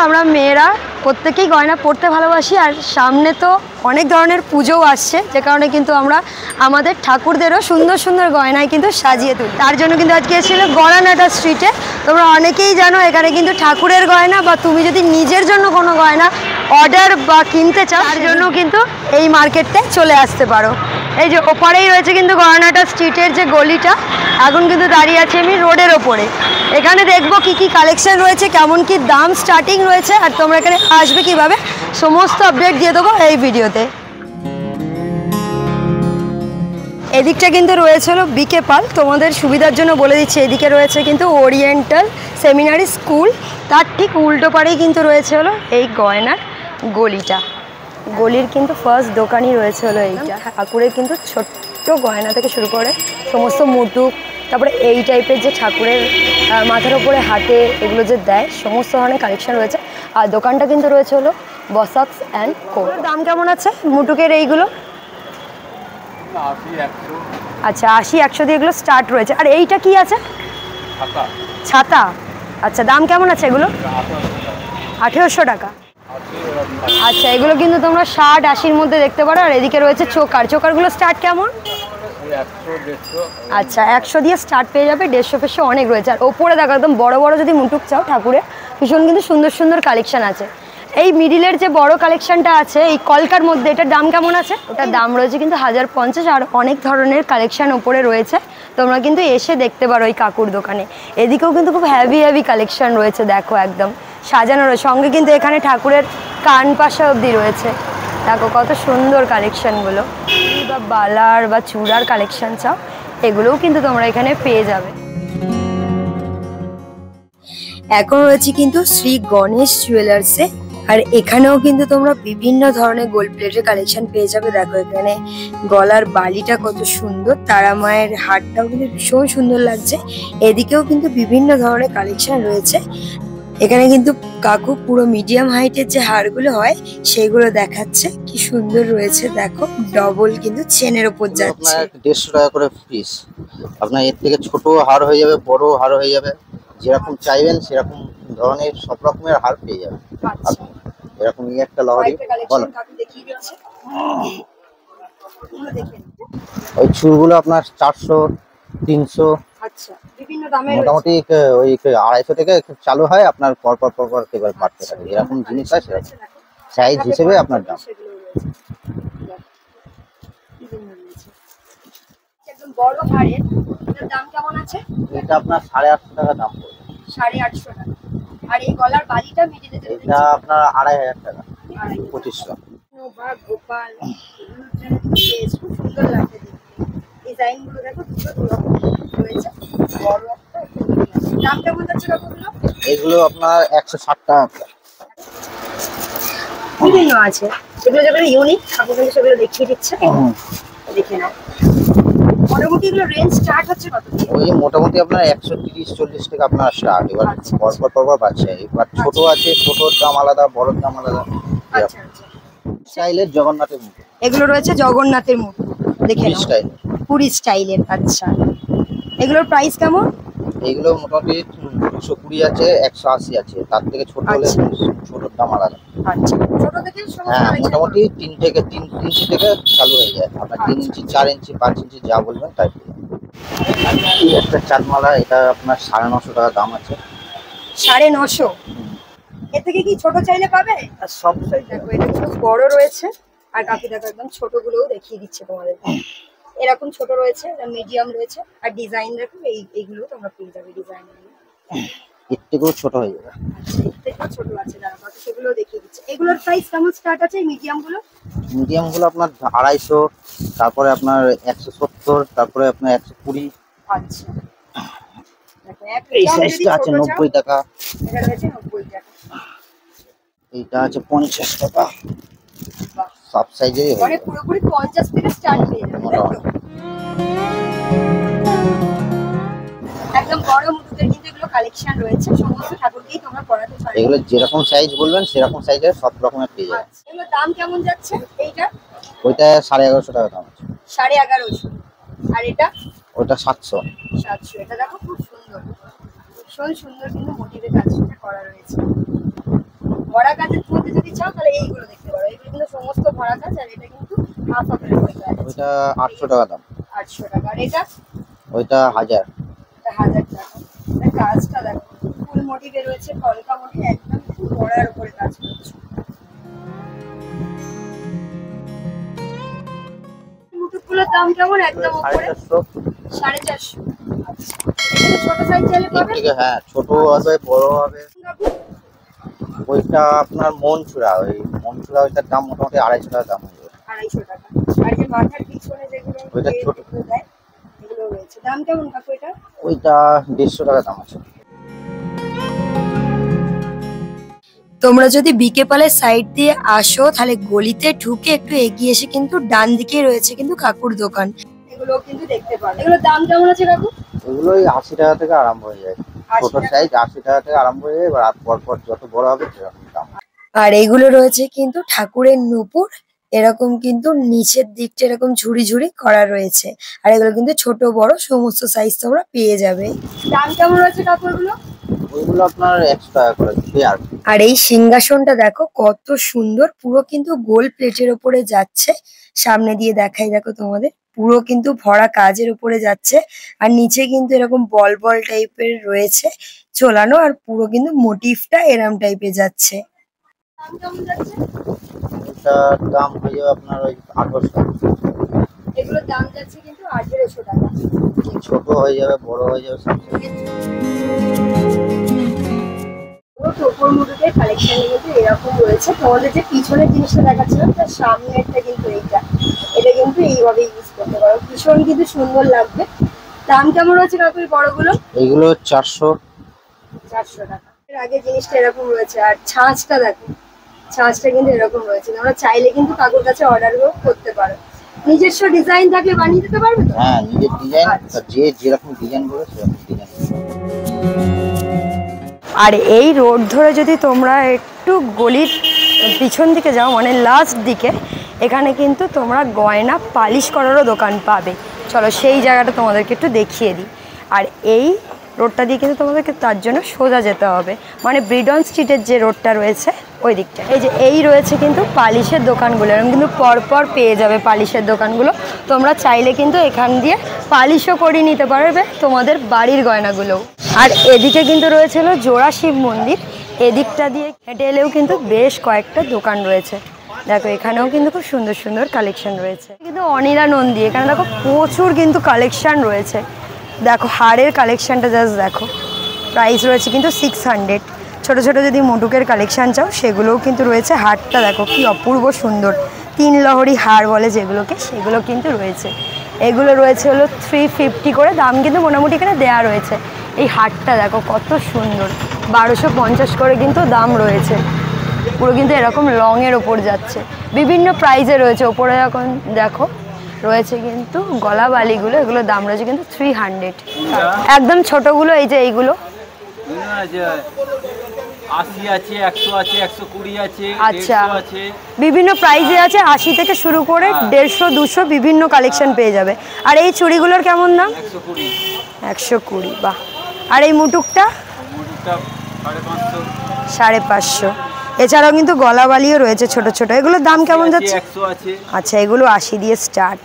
আমরা মেয়েরা প্রত্যেকেই গয়না পরতে ভালোবাসি, আর সামনে তো অনেক ধরনের পুজোও আসছে, যে কারণে কিন্তু আমরা আমাদের ঠাকুরদেরও সুন্দর সুন্দর গয়নায় কিন্তু সাজিয়ে তুলি। তার জন্য কিন্তু আজকে এসেছিল গড়ানাটা স্ট্রিটে। তোমরা অনেকেই জানো এখানে কিন্তু ঠাকুরের গয়না বা তুমি যদি নিজের জন্য কোনো গয়না অর্ডার বা কিনতে চাও তার জন্য কিন্তু এই মার্কেটে চলে আসতে পারো। এই যে ওপারেই রয়েছে কিন্তু গড়ানাটা স্ট্রিটের যে গলিটা, এখন কিন্তু দাঁড়িয়ে আছি আমি রোডের ওপরে। এখানে দেখবো কি কি কালেকশন রয়েছে, কেমন কি দাম স্টার্টিং রয়েছে, আর তোমরা এখানে আসবে কিভাবে সমস্ত আপডেট দিয়ে দেবো এই ভিডিওতে। এদিকটা কিন্তু রয়েছে হলো বিকে পাল, তোমাদের সুবিধার জন্য বলে দিচ্ছি এদিকে রয়েছে কিন্তু ওরিয়েন্টাল সেমিনারি স্কুল, তার ঠিক উল্টো পাড়েই কিন্তু রয়েছে হলো এই গয়নার গলিটা। গলির কিন্তু ফার্স্ট দোকানই রয়েছে হলো এইটা। ঠাকুরের কিন্তু ছোট্ট গয়না থেকে শুরু করে সমস্ত মুটুক, তারপরে এই টাইপের যে ঠাকুরের মাথার ওপরে হাতে এগুলো যে দেয় সমস্ত ধরনের কালেকশন রয়েছে। আর দোকানটা কিন্তু রয়েছে হলো বসাক্স অ্যান্ড কো। দাম কেমন আছে মুটুকের এইগুলো? আচ্ছা 80-100 দিয়ে এগুলো স্টার্ট রয়েছে। আর এইটা কি আছে? ছাতা। আচ্ছা দাম কেমন আছে এগুলো? 1800 টাকা। আচ্ছা এগুলো কিন্তু তোমরা 60-80-র মধ্যে দেখতে পারো। আর এদিকে রয়েছে চোকার, চোকারগুলো স্টার্ট কেমন? আচ্ছা 100 দিয়ে স্টার্ট পেয়ে যাবে, 150 অনেক রয়েছে। আর ওপরে দেখো একদম বড় বড় যদি মুটুক চাও ঠাকুরের, ভীষণ কিন্তু সুন্দর সুন্দর কালেকশন আছে। এই মিডিলের যে বড় কালেকশনটা আছে এই কলকার মধ্যে, এটার দাম কেমন আছে? ওটার দাম রয়েছে কিন্তু 1050। আর অনেক ধরনের কালেকশন ওপরে রয়েছে, তোমরা কিন্তু এসে দেখতে পারো এই কাকুর দোকানে। এদিকেও কিন্তু খুব হেভি হেভি কালেকশন রয়েছে, দেখো একদম সাজানো রয়েছে। সঙ্গে কিন্তু এখানে ঠাকুরের কান পাশা অবধি রয়েছে, দেখো কত সুন্দর কালেকশনগুলো। বা বালার বা চূড়ার কালেকশন চাও এগুলোও কিন্তু তোমরা এখানে পেয়ে যাবে। এখন রয়েছে কিন্তু শ্রী গণেশ জুয়েলার্সে, আর এখানেও কিন্তু তোমরা বিভিন্ন ধরনের গোল্ড প্লেটের কালেকশন পেয়ে যাবে। দেখো এখানে গলার বালিটা কত সুন্দর, তারা মায়ের হারটাও কিন্তু ভীষণ সুন্দর লাগছে। এদিকেও কিন্তু বিভিন্ন ধরনের কালেকশন রয়েছে। এখানে কিন্তু কাকু পুরো মিডিয়াম হাইটের যে হারগুলো হয় সেগুলো দেখাচ্ছে, কি সুন্দর রয়েছে। দেখো ডবল কিন্তু চেনের ওপর যাচ্ছে। 150 টাকা করে পিস। আপনার এর থেকে ছোট হার হয়ে যাবে, বড় হার হয়ে যাবে, যেরকম চাইবেন সেরকম ধরনের সব রকমের হার পেয়ে যাবেন। এরকম একটা লহরি বলো। ওই চুড়গুলো আপনার 400-300, মোটামুটি ওই 250 থেকে চালু হয়। আপনার পরপর কেবল বাড়তে থাকে, যেরকম জিনিস হয় সেরকম সাইজ হিসেবে আপনার দাম। বড় হারের এটার দাম কেমন আছে? এটা আপনার 850 টাকা দাম পড়বে। 850 টাকা। আর এই গলার বালিটা মিডিলে এটা আপনার 2500 টাকা, 2500। নোভা গোপাল খুব সুন্দর লাগছে, ডিজাইন গুলো দেখো দুটো রয়েছে, বড় একটা। দাম কেমন যাচ্ছে কাকুগুলো? এগুলো আপনার 160 টাকা। বিভিন্ন আছে, এগুলো যেগুলো ইউনিক কাকু কিন্তু সেগুলো দেখিয়ে দিচ্ছে, দেখে নাও। মোটামুটি এগুলো রেঞ্জ স্টার্ট হচ্ছে কত থেকে? ওই মোটামুটি আপনার 130-140 টাকা আপনার স্টার্ট। এবার পরপর বাড়ছে। এবার ছোট আছে, ছোটর দাম আলাদা, বড়র দাম আলাদা। আচ্ছা আচ্ছা। স্টাইলের জগন্নাথের মুখ, এগুলো রয়েছে জগন্নাথের মুখ, দেখে নাও স্টাইল, পুরি স্টাইলের। আচ্ছা এগুলোর প্রাইস কেমন? এইগুলো মোটামুটি 220 আছে, 180 আছে। তার থেকে ছোট হলে ছোটর দাম আলাদা। আচ্ছা ছোট থেকে হ্যাঁ মোটামুটি 3 ইঞ্চি থেকে চালু হয়ে যায়। আপনার 3 ইঞ্চি, 4 ইঞ্চি, 5 ইঞ্চি যা বলবেন তাই। এই একটা চাঁদমালা, এটা আপনার 950 টাকা দাম আছে। 950? এর থেকে কি ছোট চাইলে পাবে? আর সব সাইজ দেখো এটা একটু বড় রয়েছে, আর কাকি দেখো একদম ছোটগুলোও দেখিয়ে দিচ্ছে তোমাদের। এরকম ছোট রয়েছে, মিডিয়াম রয়েছে, আর ডিজাইন দেখো এইগুলো তোমরা পেয়ে যাবে ডিজাইন। এর থেকেও ছোট হয়ে যাবে। এর থেকেও ছোট আছে যারা, বাকি সেগুলো দেখিয়ে দিচ্ছে। এগুলোর প্রাইস কেমন স্টার্ট আছে মিডিয়াম গুলো? মিডিয়াম গুলো আপনার 250, তারপরে আপনার 170, তারপরে আপনার 120। আচ্ছা এই সাইজটা আছে 90 টাকা। এটা রয়েছে 90 টাকা। এইটা আছে 50 টাকা। সব সাইজেরই হয়, মানে পুরোপুরি 50 থেকে স্টার্ট হয়ে যাবে। একদম বড় মুকুটের কিন্তু এগুলো কালেকশন রয়েছে, সমস্ত ঠাকুরকেই তোমরা পরাতে পারবে। এগুলো যেরকম সাইজ বলবেন সেরকম সাইজের সব রকমের পেয়ে যাবেন। এগুলোর দাম কেমন যাচ্ছে? এইটা ওইটা 1150 টাকা দাম আছে। 1150। আর এটা? ওইটা 700। এটা দেখো খুব সুন্দর, ভীষণ সুন্দর কিন্তু মোটিভের কাজটা করা রয়েছে। ভরা কাজের মধ্যে যদি চাও তাহলে এইগুলো দেখতে পারো। এগুলো কিন্তু সমস্ত ভরা কাজ, আর এটা কিন্তু হাফ হাফের উপরে কাজ। ওইটা 800 টাকা দাম। 800 টাকা। আর এটা ওইটা 1000। এটা 1000 টাকা। এটা কাজটা দেখো, ফুল মোটিভে রয়েছে, কলকা মোটিভ, একদম ভরার উপরে কাজ করছে। মুটুকগুলোর দাম কেমন? একদম উপরে 450। আচ্ছা, এখানে ছোট সাইজ চাইলে পাবেন? হ্যাঁ, ছোট হবে, বড় হবে। ওইটা আপনার মনচুরা, ওই মনচুরা ওইটার দাম মোটামুটি 250 টাকা দাম হবে। 250 টাকা। আর যে মাথার পিছনে যেগুলো ওইটা ছোট দেয় এগুলো রয়েছে, দাম কেমন কাকু এটা? ওইটা 150 টাকা দাম আছে। তোমরা যদি বিকে পালের সাইড দিয়ে আসো তাহলে গলিতে ঢুকে একটু এগিয়ে এসে কিন্তু ডান দিকে রয়েছে কিন্তু কাকুর দোকান, এগুলো কিন্তু দেখতে পারো। এগুলোর দাম কেমন আছে কাকু? এগুলো 80 টাকা থেকে আরম্ভ হয়ে যায়। ছোট সাইজ 80 টাকা থেকে আরম্ভ হয়ে যায়, এবার পর যত বড় হবে সেরকম দাম। আর এইগুলো রয়েছে কিন্তু ঠাকুরের নূপুর, এরকম কিন্তু নিচের দিকটা এরকম ঝুড়ি ঝুড়ি করা রয়েছে। আর এগুলো কিন্তু ছোট বড় সমস্ত সাইজ তোমরা পেয়ে যাবে। দাম কেমন রয়েছে কাকুরগুলো? ওইগুলো আপনার 100 টাকা করে পেয়ার। আর এই সিংহাসনটা দেখো কত সুন্দর, পুরো কিন্তু গোল প্লেটের ওপরে যাচ্ছে। সামনে দিয়ে দেখাই দেখো তোমাদের, পুরো কিন্তু ভরা কাজের উপরে যাচ্ছে। আর নিচে কিন্তু এরকম বল বল টাইপের রয়েছে ঝোলানো, আর পুরো কিন্তু মোটিভটা এরম টাইপের যাচ্ছে। এটার দাম হয়ে যাবে আপনার ওই 1800 টাকা। এগুলোর দাম যাচ্ছে কিন্তু 1800 টাকা। ছোট হয়ে যাবে, বড় হয়ে যাবে সব। টোপর মুটুকের কালেকশন কিন্তু এরকম রয়েছে। তোমাদের যে পিছনের জিনিসটা দেখাচ্ছিলাম তার সামনেরটা কিন্তু এটা কিন্তু এইভাবে ইউজ করতে পারো, ভীষণ কিন্তু সুন্দর লাগবে। দাম কেমন রয়েছে কাকু বড়গুলো? এইগুলো 400 টাকা। এর আগে জিনিসটা এরকম রয়েছে। আর ছাঁচটা দেখো, ছাঁচটা কিন্তু এরকম রয়েছে। তোমরা চাইলে কিন্তু কাকুর কাছে অর্ডার করতে পারো। নিজস্ব ডিজাইন থাকলে বানিয়ে দিতে পারবে তো? হ্যাঁ, নিজের ডিজাইন, যে যেরকম ডিজাইন বলে সেরকম ডিজাইন। আর এই রোড ধরে যদি তোমরা একটু গলির পিছন দিকে যাও, মানে লাস্ট দিকে, এখানে কিন্তু তোমরা গয়না পালিশ করারও দোকান পাবে। চলো সেই জায়গাটা তোমাদেরকে একটু দেখিয়ে দিই। আর এই রোডটা দিয়ে কিন্তু তোমাদেরকে তার জন্য সোজা যেতে হবে, মানে ব্রিডন স্ট্রিটের যে রোডটা রয়েছে ওই দিকটা। এই যে এই রয়েছে কিন্তু পালিশের দোকানগুলো, এরকম কিন্তু পরপর পেয়ে যাবে পালিশের দোকানগুলো। তোমরা চাইলে কিন্তু এখান দিয়ে পালিশও করে নিতে পারবে তোমাদের বাড়ির গয়নাগুলোও। আর এদিকে কিন্তু রয়েছিল জোড়া শিব মন্দির, এদিকটা দিয়ে হেঁটে এলেও কিন্তু বেশ কয়েকটা দোকান রয়েছে। দেখো এখানেও কিন্তু খুব সুন্দর সুন্দর কালেকশন রয়েছে। কিন্তু অনিলা নন্দী, এখানে দেখো প্রচুর কিন্তু কালেকশন রয়েছে। দেখো হারের কালেকশনটা জাস্ট দেখো, প্রাইস রয়েছে কিন্তু 600। ছোট ছোট যদি মুটুকের কালেকশন চাও সেগুলোও কিন্তু রয়েছে। হারটা দেখো কি অপূর্ব সুন্দর, 3 লহরি হার বলে যেগুলোকে, সেগুলো কিন্তু রয়েছে। এগুলো রয়েছে হলো 350 করে, দাম কিন্তু মোটামুটি এখানে দেওয়া রয়েছে। এই হারটা দেখো কত সুন্দর, 1250 করে কিন্তু দাম রয়েছে। পুরো কিন্তু এরকম লংয়ের ওপর যাচ্ছে, বিভিন্ন প্রাইজে রয়েছে। ওপরে এখন দেখো রয়েছে কিন্তু গলা বালিগুলো, এগুলোর দাম রয়েছে কিন্তু 300। একদম ছোটগুলো এই যে এইগুলো 80 আছে, 100 আছে, 120 আছে, আচ্ছা 150 আছে, বিভিন্ন প্রাইজে আছে। 80 থেকে শুরু করে 150, 200 বিভিন্ন কালেকশন পেয়ে যাবে। আর এই চুড়িগুলোর কেমন দাম? 120। 120, বাহ। আর এই মুটুকটা? মুটুকটা 550। 550। এছাড়াও কিন্তু গলা বালিও রয়েছে ছোট ছোট, এগুলোর দাম কেমন যাচ্ছে? 100 আছে। আচ্ছা এগুলো 80 দিয়ে স্টার্ট।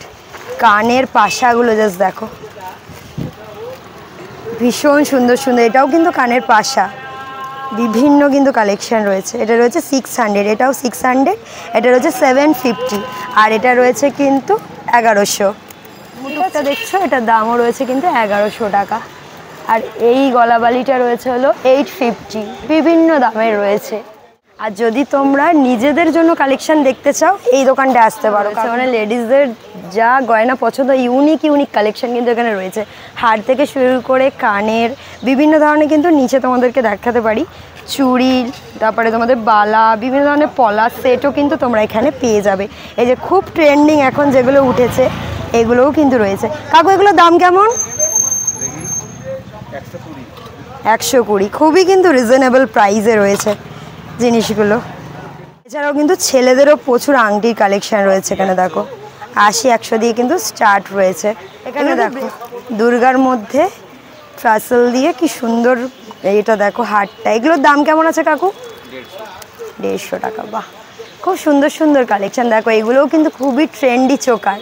কানের পাশাগুলো জাস্ট দেখো, ভীষণ সুন্দর সুন্দর। এটাও কিন্তু কানের পাশা, বিভিন্ন কিন্তু কালেকশন রয়েছে। এটা রয়েছে 600, এটাও 600, এটা রয়েছে 750, আর এটা রয়েছে কিন্তু 1100। মুটুকটা দেখছো, এটার দামও রয়েছে কিন্তু 1100 টাকা। আর এই গলাবালিটা রয়েছে হলো 850, বিভিন্ন দামের রয়েছে। আর যদি তোমরা নিজেদের জন্য কালেকশন দেখতে চাও এই দোকানটা আসতে পারো, মানে লেডিসদের যা গয়না পছন্দ ইউনিক ইউনিক কালেকশন কিন্তু এখানে রয়েছে। হার থেকে শুরু করে কানের বিভিন্ন ধরনের কিন্তু নিচে তোমাদেরকে দেখাতে পারি, চুড়ি, তারপরে তোমাদের বালা, বিভিন্ন ধরনের পলাশ সেটও কিন্তু তোমরা এখানে পেয়ে যাবে। এই যে খুব ট্রেন্ডিং এখন যেগুলো উঠেছে এগুলোও কিন্তু রয়েছে। কাকু এগুলোর দাম কেমন? 120। খুবই কিন্তু রিজনেবল প্রাইসে রয়েছে জিনিসগুলো। এছাড়াও কিন্তু ছেলেদেরও প্রচুর আংটির কালেকশন রয়েছে এখানে দেখো, 80-100 দিয়ে কিন্তু স্টার্ট রয়েছে। এখানে দেখো দুর্গার মধ্যে ট্রাসেল দিয়ে কি সুন্দর, এটা দেখো হারটা। এগুলোর দাম কেমন আছে কাকু? 150 টাকা। বাহ, খুব সুন্দর সুন্দর কালেকশন। দেখো এগুলোও কিন্তু খুবই ট্রেন্ডি চোকার।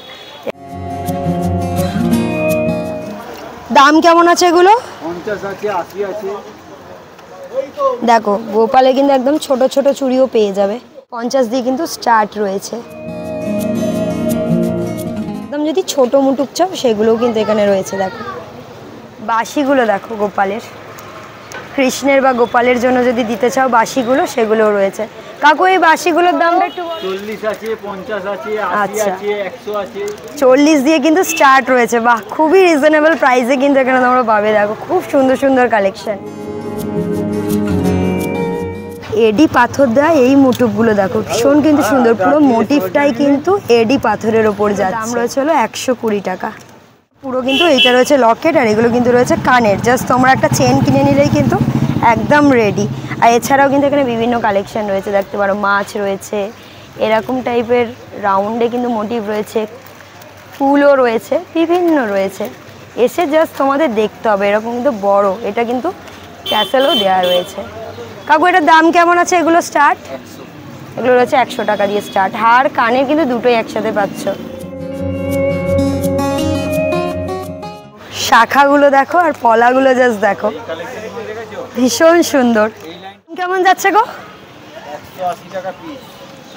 দাম কেমন আছে এগুলো? 50 আছে, 80 আছে। দেখো গোপালে কিন্তু একদম ছোট ছোট চুড়িও পেয়ে যাবে, 50 দিয়ে কিন্তু স্টার্ট রয়েছে। একদম যদি ছোট মুটুক চাও সেগুলোও কিন্তু এখানে রয়েছে। দেখো বাঁশিগুলো দেখো গোপালের, কৃষ্ণের বা গোপালের জন্য যদি দিতে চাও বাঁশিগুলো, সেগুলোও রয়েছে। কাকু এই বাঁশিগুলোর দামটা একটু 40 আছে, 50 আছে, 80 আচ্ছা। আছে, 100 আছে। 40 দিয়ে কিন্তু স্টার্ট রয়েছে। বাহ, খুবই রিজনেবল প্রাইসে কিন্তু এখানে তোমরা পাবে। দেখো খুব সুন্দর সুন্দর কালেকশন। এডি পাথর দেওয়া এই মুটুকগুলো দেখো ভীষণ কিন্তু সুন্দর, পুরো মোটিভটাই কিন্তু এডি পাথরের ওপর যাচ্ছে। দাম রয়েছে হলো 120 টাকা। পুরো কিন্তু এইটা রয়েছে লকেট, আর এগুলো কিন্তু রয়েছে কানের। জাস্ট তোমরা একটা চেন কিনে নিলেই কিন্তু একদম রেডি। আর এছাড়াও কিন্তু এখানে বিভিন্ন কালেকশন রয়েছে, দেখতে পারো মাছ রয়েছে, এরকম টাইপের রাউন্ডে কিন্তু মোটিভ রয়েছে, ফুলও রয়েছে, বিভিন্ন রয়েছে। এসে জাস্ট তোমাদের দেখতে হবে। এরকম কিন্তু বড়, এটা কিন্তু ট্যাসেলও দেওয়া রয়েছে। কাকু এটার দাম কেমন আছে? এগুলো স্টার্ট, এগুলো রয়েছে 100 টাকা দিয়ে স্টার্ট। হার কানের কিন্তু দুটোই একসাথে পাচ্ছ। শাখাগুলো দেখো আর পলাগুলো জাস্ট দেখো, ভীষণ সুন্দর। কেমন যাচ্ছে গো? 180 টাকা পিস।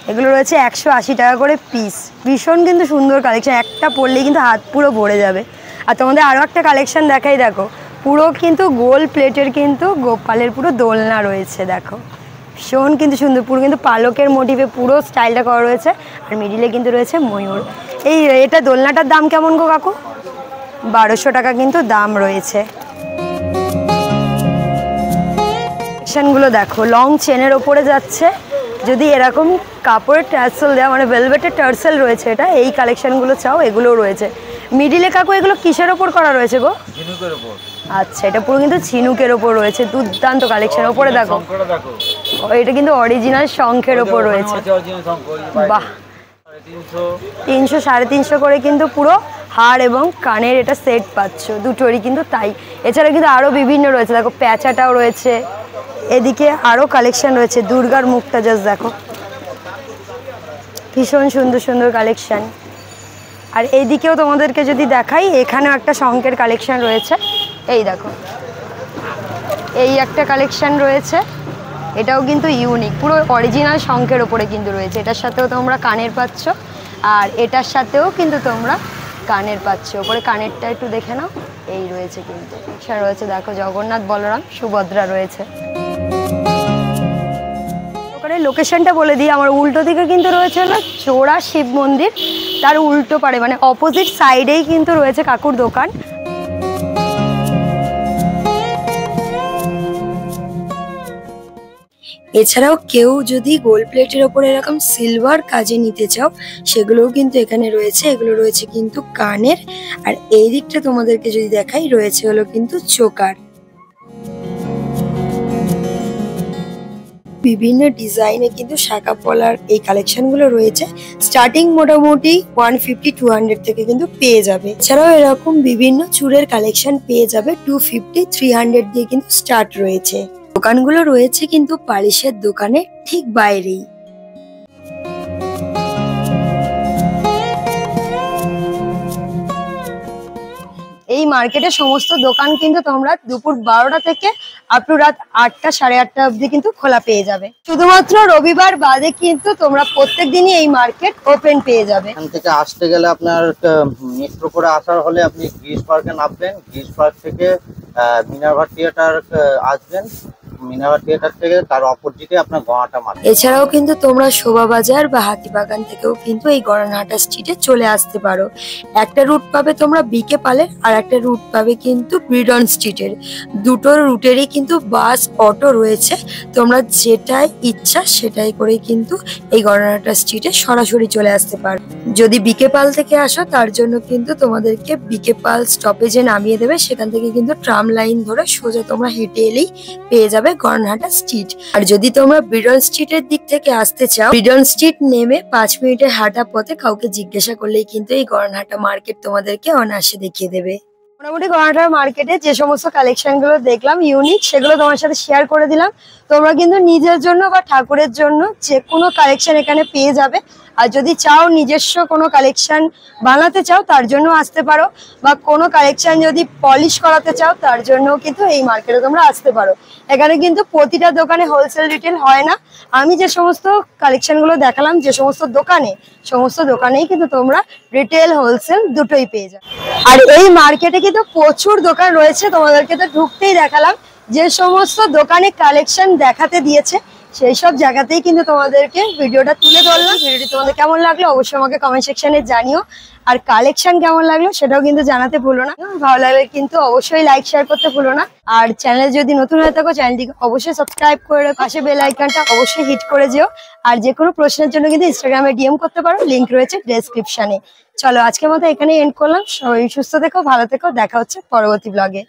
এগুলো রয়েছে 180 টাকা করে পিস। ভীষণ কিন্তু সুন্দর কালেকশন, একটা পরলেই কিন্তু হাত পুরো ভরে যাবে। আর তোমাদের আরও একটা কালেকশন দেখাই, দেখো পুরো কিন্তু গোল প্লেটের কিন্তু গোপালের পুরো দোলনা রয়েছে। দেখো ভীষণ কিন্তু সুন্দর, পুরো কিন্তু পালকের মোটিভে পুরো স্টাইলটা করা রয়েছে। আর মিডিলে কিন্তু রয়েছে ময়ূর। এটা দোলনাটার দাম কেমন গো কাকু? 1200 টাকা কিন্তু দাম রয়েছে। কালেকশনগুলো দেখো লং চেনের ওপরে যাচ্ছে, যদি এরকম কাপড়ের টার্সেল দেওয়া মানে ভেলভেটের টার্সেল রয়েছে, এটা এই কালেকশনগুলো চাও এগুলোও রয়েছে। মিডিলে কাকু এগুলো কিসের ওপর করা রয়েছে গো? ঝিনুকের উপর। আচ্ছা, এটা পুরো কিন্তু ঝিনুকের ওপর রয়েছে। দুর্দান্ত কালেকশন। ওপরে দেখো এটা কিন্তু অরিজিনাল শঙ্খের ওপর রয়েছে। বাহ, 300 350 করে কিন্তু পুরো হার এবং কানের এটা সেট পাচ্ছ দুটোরই কিন্তু তাই। এছাড়া কিন্তু আরও বিভিন্ন রয়েছে, দেখো প্যাঁচাটাও রয়েছে, এদিকে আরও কালেকশন রয়েছে। দুর্গার মুখটা জাস্ট দেখো, ভীষণ সুন্দর সুন্দর কালেকশন। আর এইদিকেও তোমাদেরকে যদি দেখাই, এখানেও একটা শঙ্খের কালেকশন রয়েছে। এই দেখো এই একটা কালেকশন রয়েছে, এটাও কিন্তু ইউনিক, পুরো অরিজিনাল শঙ্খের ওপরে কিন্তু রয়েছে। এটার সাথেও তোমরা কানের পাচ্ছ, আর এটার সাথেও কিন্তু তোমরা কানের পাচ্ছ। ওপরে কানেরটা একটু দেখে নাও, এই রয়েছে কিন্তু এখানে রয়েছে। দেখো জগন্নাথ, বলরাম, সুভদ্রা রয়েছে। ওখানে লোকেশনটা বলে দিই, আমার উল্টো দিকে কিন্তু রয়েছে হলো চোরা শিব মন্দির, তার উল্টো পারে মানে অপোজিট সাইডেই কিন্তু রয়েছে কাকুর দোকান। এছাড়াও কেউ যদি গোল্ড প্লেটের ওপর এরকম সিলভার কাজে নিতে চাও, সেগুলোও কিন্তু এখানে রয়েছে। এগুলো রয়েছে কিন্তু কানের, আর এই দিকটা তোমাদেরকে যদি দেখাই রয়েছে হলো কিন্তু চোকার। বিভিন্ন ডিজাইনে কিন্তু শাখা পলার এই কালেকশনগুলো রয়েছে। স্টার্টিং মোটামুটি 150-200 থেকে কিন্তু পেয়ে যাবে। এছাড়াও এরকম বিভিন্ন চুড়ের কালেকশন পেয়ে যাবে 250-300 দিয়ে কিন্তু স্টার্ট রয়েছে। দোকানগুলো রয়েছে কিন্তু পালিশের দোকানের ঠিক বাইরেই। এই মার্কেটের সমস্ত দোকান কিন্তু তোমরা দুপুর 12টা থেকে আপ টু রাত 8টা 8:30 অবধি কিন্তু খোলা পেয়ে যাবে। শুধুমাত্র রবিবার বাদে কিন্তু তোমরা প্রত্যেক দিনই এই মার্কেট ওপেন পেয়ে যাবে। এখান থেকে আসতে গেলে আপনার মেট্রো করে আসার হলে আপনি গ্রিস পার্কে নামবেন, গ্রিস পার্ক থেকে মিনার্ভা থিয়েটার আসবেন, মিনার্ভা থিয়েটার থেকে তার অপোজিটে আপনার গড়াটা মার্কেট। এছাড়াও কিন্তু তোমরা শোভাবাজার বা হাতিবাগান থেকেও কিন্তু এই গড়ানহাটা স্ট্রিটে চলে আসতে পারো। একটা রুট পাবে তোমরা বিকে পালের, আর একটা রুট পাবে কিন্তু ব্রিডন স্ট্রিটের। দুটো রুটেরই কিন্তু বাস অটো রয়েছে, তোমরা যেটাই ইচ্ছা সেটাই করে কিন্তু এই গড়ানহাটা স্ট্রিটে সরাসরি চলে আসতে পারো। যদি বিকে পাল থেকে আসো তার জন্য কিন্তু তোমাদেরকে বিকে পাল স্টপেজে নামিয়ে দেবে, সেখান থেকে কিন্তু ট্রাম লাইন ধরে সোজা তোমরা হেঁটে এলেই পেয়ে যাবে গড়ানহাটা স্ট্রিট। আর যদি তোমরা ব্রিডন স্ট্রিটের দিক থেকে আসতে চাও, ব্রিডন স্ট্রিট নেমে 5 মিনিটের হাঁটা পথে কাউকে জিজ্ঞাসা করলেই কিন্তু এই গড়ানহাটা মার্কেট তোমাদেরকে অনায়াসে দেখিয়ে দেবে। মোটামুটি গয়নাটার মার্কেটে যে সমস্ত কালেকশন গুলো দেখলাম ইউনিক, সেগুলো তোমার সাথে শেয়ার করে দিলাম। তোমরা কিন্তু নিজের জন্য বা ঠাকুরের জন্য যে কোনো কালেকশন এখানে পেয়ে যাবে। আর যদি চাও নিজস্ব কোনো কালেকশন বানাতে চাও তার জন্য আসতে পারো, বা কোনো কালেকশন যদি পলিশ করাতে চাও তার জন্য কিন্তু এই মার্কেটে তোমরা আসতে পারো। এখানে কিন্তু প্রতিটা দোকানে হোলসেল রিটেল হয় না। আমি যে সমস্ত কালেকশন গুলো দেখালাম যে সমস্ত দোকানেই কিন্তু তোমরা রিটেল হোলসেল দুটোই পেয়ে যাবে। আর এই মার্কেটে কিন্তু প্রচুর দোকান রয়েছে, তোমাদেরকে তো ঢুকতেই দেখালাম। যে সমস্ত দোকানে কালেকশন দেখাতে দিয়েছে সেই সব জায়গাতেই কিন্তু তোমাদেরকে ভিডিওটা তুলে ধরলাম। ভিডিওটি তোমাদের কেমন লাগলো অবশ্যই আমাকে কমেন্ট সেকশনে জানিও, আর কালেকশন কেমন লাগলো সেটাও কিন্তু জানাতে ভুলো না। ভালো লাগলে কিন্তু অবশ্যই লাইক শেয়ার করতে ভুলো না। আর চ্যানেল যদি নতুন হয়ে থাকো চ্যানেলটিকে অবশ্যই সাবস্ক্রাইব করে রাখো, পাশে বেল আইকনটা অবশ্যই হিট করে যেও। আর যে কোনো প্রশ্নের জন্য কিন্তু ইনস্টাগ্রামে ডিএম করতে পারো, লিংক রয়েছে ডেসক্রিপশনে। চলো আজকের মতো এখানে এন্ড করলাম। সবাই সুস্থ থেকো, ভালো থেকো, দেখা হচ্ছে পরবর্তী ব্লগে।